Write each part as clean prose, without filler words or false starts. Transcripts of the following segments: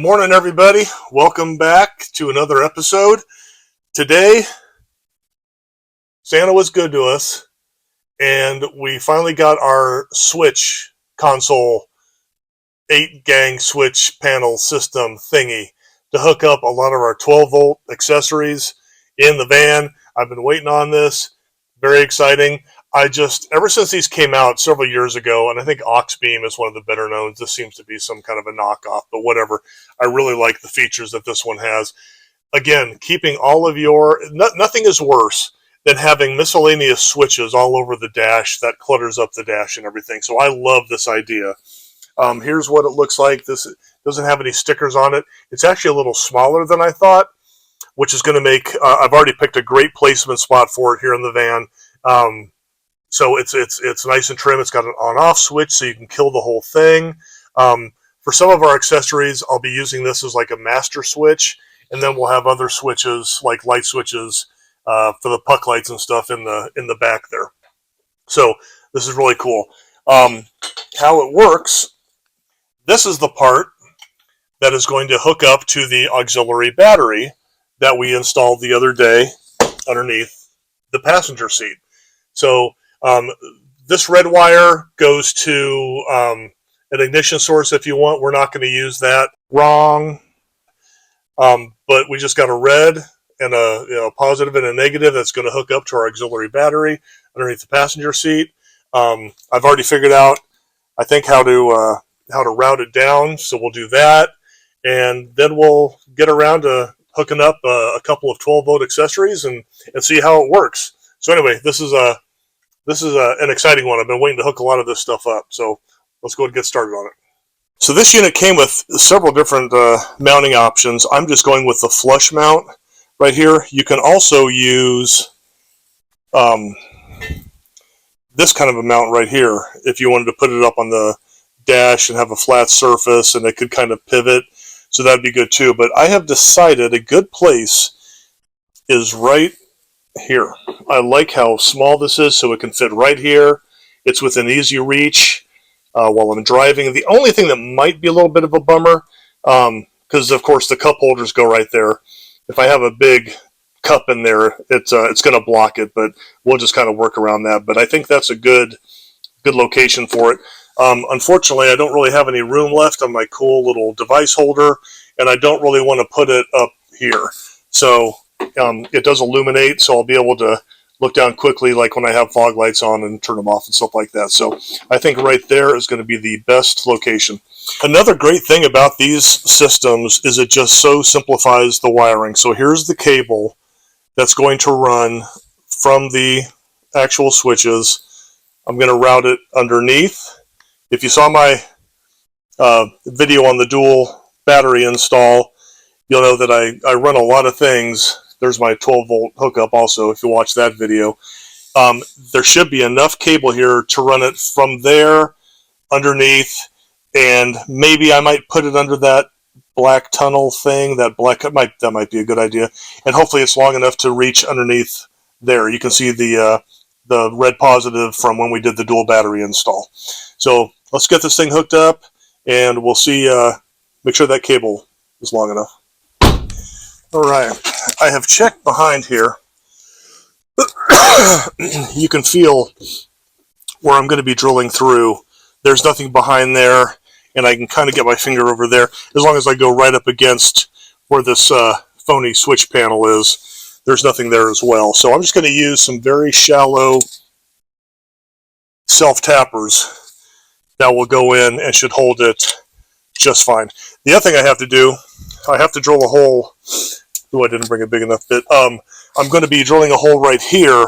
morning, everybody. Welcome back to another episode. Today, Santa was good to us, and we finally got our Switch console 8-gang switch panel system thingy to hook up a lot of our 12-volt accessories in the van. I've been waiting on this. Very exciting. Ever since these came out several years ago, and I think Auxbeam is one of the better knowns. This seems to be some kind of a knockoff, but whatever. I really like the features that this one has. Again, keeping all of nothing is worse than having miscellaneous switches all over the dash that clutters up the dash and everything. So I love this idea. Here's what it looks like. This doesn't have any stickers on it. It's actually a little smaller than I thought, which is going to make, I've already picked a great placement spot for it here in the van. So it's nice and trim. It's got an on-off switch, so you can kill the whole thing. For some of our accessories, I'll be using this as like a master switch, and then we'll have other switches, like light switches, for the puck lights and stuff in the back there. So this is really cool. How it works, this is the part that is going to hook up to the auxiliary battery that we installed the other day underneath the passenger seat. So this red wire goes to an ignition source if you want. We're not going to use that. Wrong. But we just got a red and a positive and a negative that's going to hook up to our auxiliary battery underneath the passenger seat. I've already figured out, I think, how to route it down. So we'll do that, and then we'll get around to hooking up a couple of 12-volt accessories and see how it works. So anyway, this is an exciting one. I've been waiting to hook a lot of this stuff up, so let's go ahead and get started on it. So this unit came with several different mounting options. I'm just going with the flush mount right here. You can also use this kind of a mount right here if you wanted to put it up on the dash and have a flat surface, and it could kind of pivot, so that'd be good too. But I have decided a good place is right here. I like how small this is, so it can fit right here. It's within easy reach while I'm driving. The only thing that might be a little bit of a bummer, because of course the cup holders go right there. If I have a big cup in there, it's going to block it, but we'll just kind of work around that. But I think that's a good location for it. Unfortunately, I don't really have any room left on my cool little device holder, and I don't really want to put it up here. So it does illuminate, so I'll be able to look down quickly, like when I have fog lights on, and turn them off and stuff like that. So I think right there is going to be the best location. Another great thing about these systems is it just so simplifies the wiring. So here's the cable that's going to run from the actual switches. I'm going to route it underneath. If you saw my video on the dual battery install, you'll know that I run a lot of things. There's my 12-volt hookup also, if you watch that video. There should be enough cable here to run it from there underneath, and maybe I might put it under that black tunnel thing. That might be a good idea, and hopefully it's long enough to reach underneath there. You can see the red positive from when we did the dual battery install. So let's get this thing hooked up, and we'll see. Make sure that cable is long enough. All right, I have checked behind here. You can feel where I'm going to be drilling through. There's nothing behind there, and I can kind of get my finger over there. As long as I go right up against where this phony switch panel is, there's nothing there as well. So I'm just going to use some very shallow self-tappers that will go in and should hold it just fine. The other thing I have to do, I have to drill a hole. I didn't bring a big enough bit. I'm going to be drilling a hole right here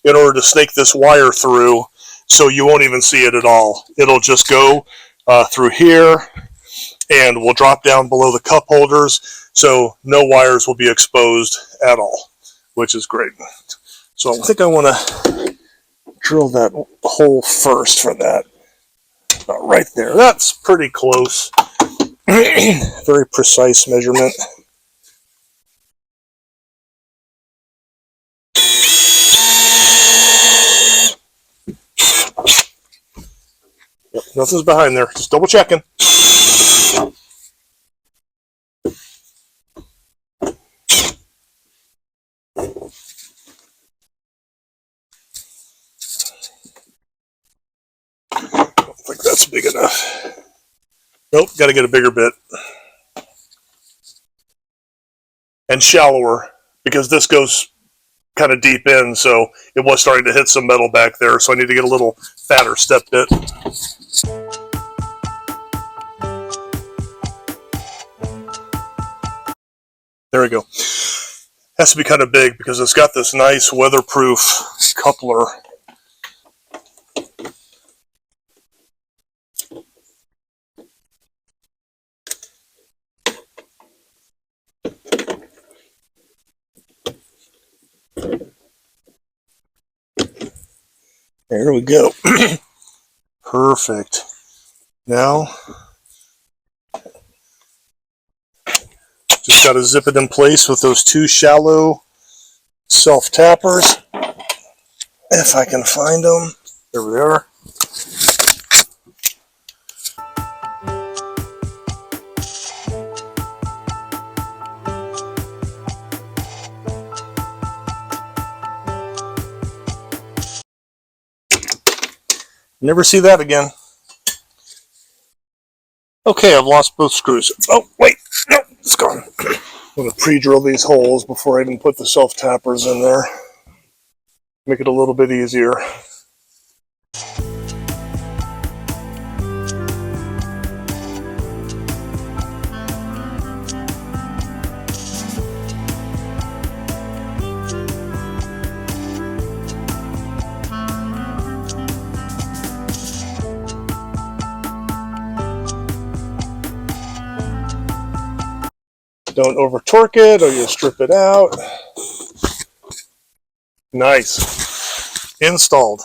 in order to snake this wire through, so you won't even see it at all. It'll just go through here, and we'll drop down below the cup holders, so no wires will be exposed at all, which is great. So I think I want to drill that hole first for that. About right there. That's pretty close. Very precise measurement. Yep, nothing's behind there. Just double checking. that's big enough. Nope, got to get a bigger bit. And shallower, because this goes kind of deep in, so it was starting to hit some metal back there, so I need to get a little fatter step bit. There we go. Has to be kind of big because it's got this nice weatherproof coupler. There we go. Perfect. Now, just got to zip it in place with those two shallow self-tappers. If I can find them. There we are. Never see that again. Okay, I've lost both screws. Oh, wait. No, it's gone. I'm going to pre-drill these holes before I even put the self-tappers in there. Make it a little bit easier. Don't over torque it or you'll strip it out. Nice. Installed.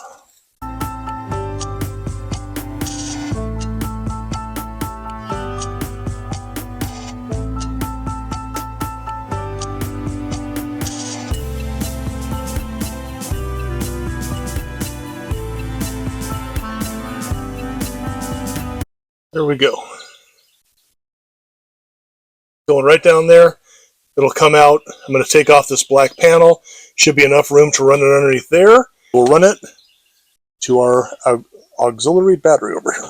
There we go. Going right down there. It'll come out. I'm going to take off this black panel. Should be enough room to run it underneath there. We'll run it to our auxiliary battery over here.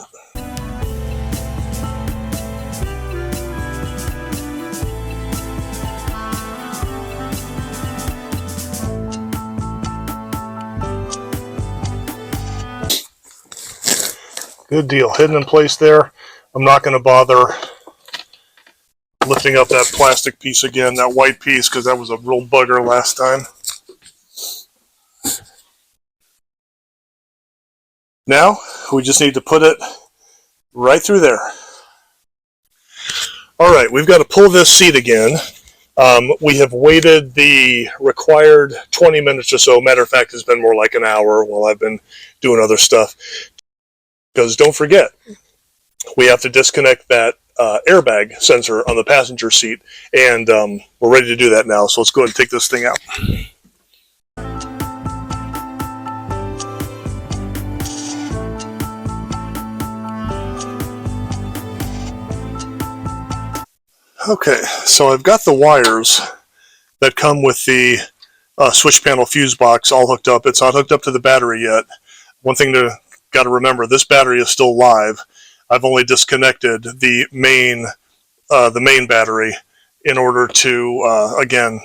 Good deal. Hidden in place there. I'm not going to bother lifting up that plastic piece again, that white piece, because that was a real bugger last time. Now, we just need to put it right through there. All right, we've got to pull this seat again. We have waited the required 20 minutes or so. Matter of fact, it's been more like an hour while I've been doing other stuff. Because don't forget, we have to disconnect that airbag sensor on the passenger seat, and we're ready to do that now, so let's go ahead and take this thing out. Okay, so I've got the wires that come with the switch panel fuse box all hooked up. It's not hooked up to the battery yet. One thing to got to remember, this battery is still live. I've only disconnected the main battery in order to, again,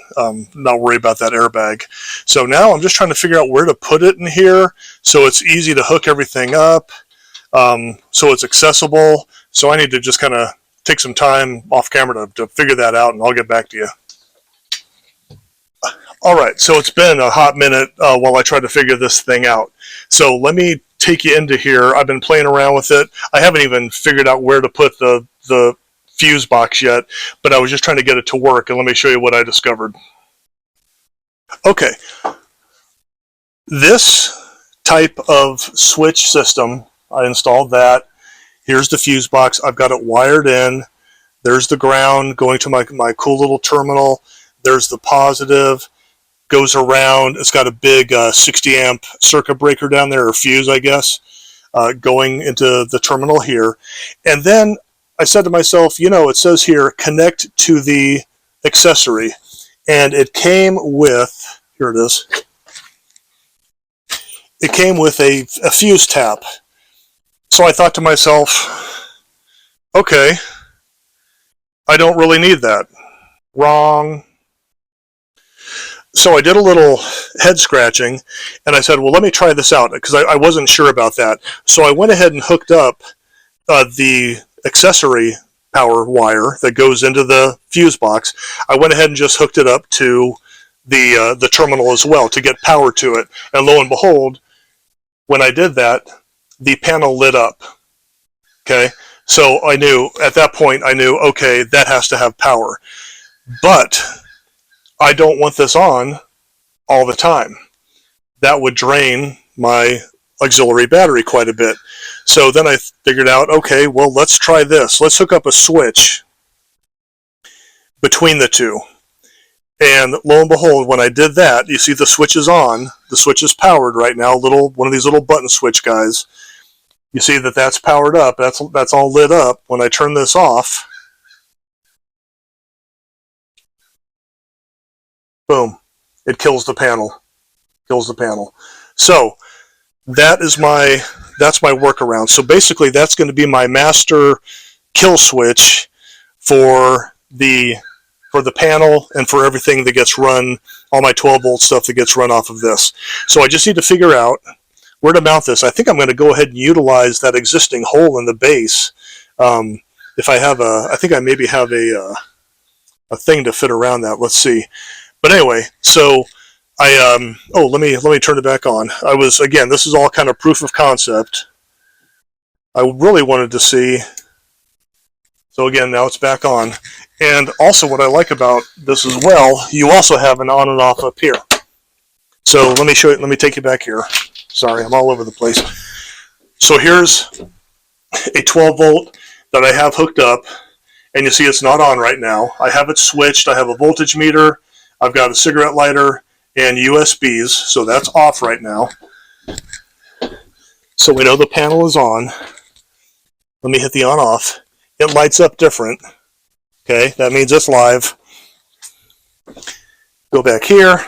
not worry about that airbag. So now I'm just trying to figure out where to put it in here so it's easy to hook everything up, so it's accessible. So I need to just kind of take some time off camera to figure that out, and I'll get back to you. All right, so it's been a hot minute while I try to figure this thing out. So let me take you into here. I've been playing around with it. I haven't even figured out where to put the fuse box yet, but I was just trying to get it to work, and let me show you what I discovered. Okay, this type of switch system, I installed that. Here's the fuse box. I've got it wired in. There's the ground going to my cool little terminal. There's the positive. Goes around. It's got a big 60 amp circuit breaker down there, or fuse, I guess, going into the terminal here. And then I said to myself, you know, it says here, connect to the accessory. And it came with, here it is, it came with a fuse tap. So I thought to myself, okay, I don't really need that. Wrong. So I did a little head scratching, and I said, well, let me try this out, because I wasn't sure about that. So I went ahead and hooked up the accessory power wire that goes into the fuse box. I went ahead and just hooked it up to the terminal as well to get power to it. And lo and behold, when I did that, the panel lit up. Okay, so I knew at that point, okay, that has to have power. But I don't want this on all the time. That would drain my auxiliary battery quite a bit. So then I figured out, okay, well, let's try this. Let's hook up a switch between the two. And lo and behold, when I did that, you see the switch is on. The switch is powered right now. One of these little button switch guys. You see that that's powered up. That's all lit up. When I turn this off, boom, it kills the panel. Kills the panel. So that's my workaround. So basically, that's going to be my master kill switch for the panel and for everything that gets run, all my 12-volt stuff that gets run off of this. So I just need to figure out where to mount this. I think I'm going to go ahead and utilize that existing hole in the base. If I have I think I maybe have a thing to fit around that. Let's see. But anyway, so let me turn it back on. Again, this is all kind of proof of concept. I really wanted to see. So again, now it's back on. And also what I like about this as well, you also have an on and off up here. So let me show you, let me take you back here. Sorry, I'm all over the place. So here's a 12 volt that I have hooked up, and you see it's not on right now. I have it switched. I have a voltage meter. I've got a cigarette lighter and USBs, so that's off right now. So we know the panel is on. Let me hit the on off. It lights up different. Okay, that means it's live. Go back here,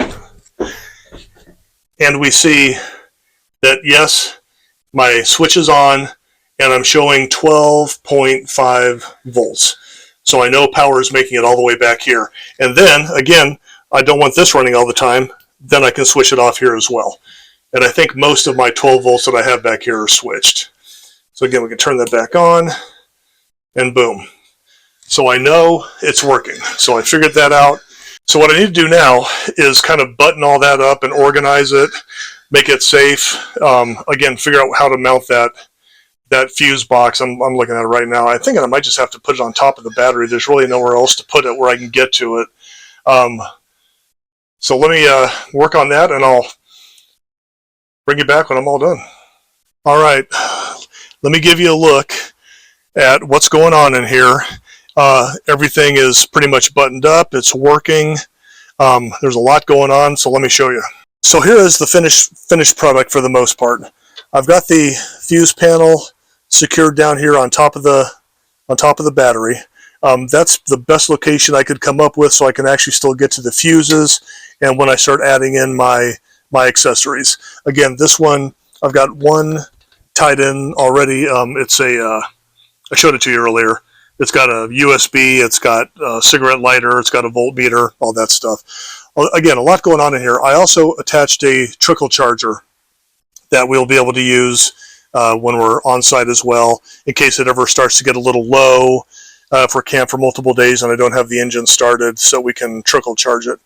and we see that yes, my switch is on, and I'm showing 12.5 volts. So I know power is making it all the way back here. And then, again, I don't want this running all the time. Then I can switch it off here as well. And I think most of my 12 volts that I have back here are switched. So again, we can turn that back on, and boom. So I know it's working. So I figured that out. So what I need to do now is kind of button all that up and organize it, make it safe. Again, figure out how to mount that fuse box. I'm looking at it right now. I think I might just have to put it on top of the battery. There's really nowhere else to put it where I can get to it. So let me work on that, and I'll bring you back when I'm all done. All right, let me give you a look at what's going on in here. Everything is pretty much buttoned up. It's working. There's a lot going on, so let me show you. So here is the finished product for the most part. I've got the fuse panel secured down here on top of the battery. That's the best location I could come up with, so I can actually still get to the fuses and when I start adding in my accessories. Again, this one, I've got one tied in already. I showed it to you earlier. It's got a USB, it's got a cigarette lighter, it's got a voltmeter, all that stuff. Again, a lot going on in here. I also attached a trickle charger that we'll be able to use when we're on site as well, in case it ever starts to get a little low if we're camped for multiple days and I don't have the engine started, so we can trickle charge it.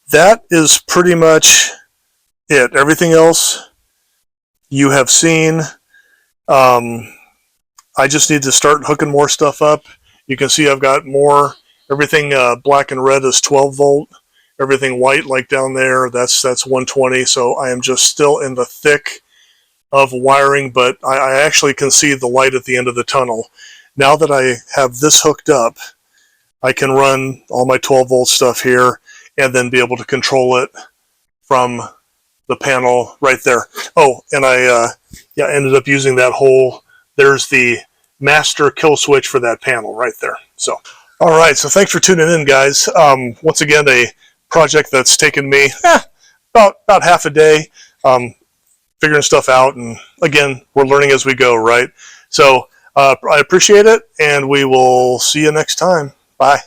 That is pretty much it. Everything else you have seen. I just need to start hooking more stuff up. You can see I've got more. Everything black and red is 12 volt. Everything white, like down there, that's 120. So I am just still in the thick of wiring, but I actually can see the light at the end of the tunnel. Now that I have this hooked up, I can run all my 12 volt stuff here and then be able to control it from the panel right there. Oh, and I ended up using that hole. There's the master kill switch for that panel right there. So, all right. So thanks for tuning in, guys. Once again, a project that's taken me about half a day. figuring stuff out. And again, we're learning as we go, right? So I appreciate it, and we will see you next time. Bye.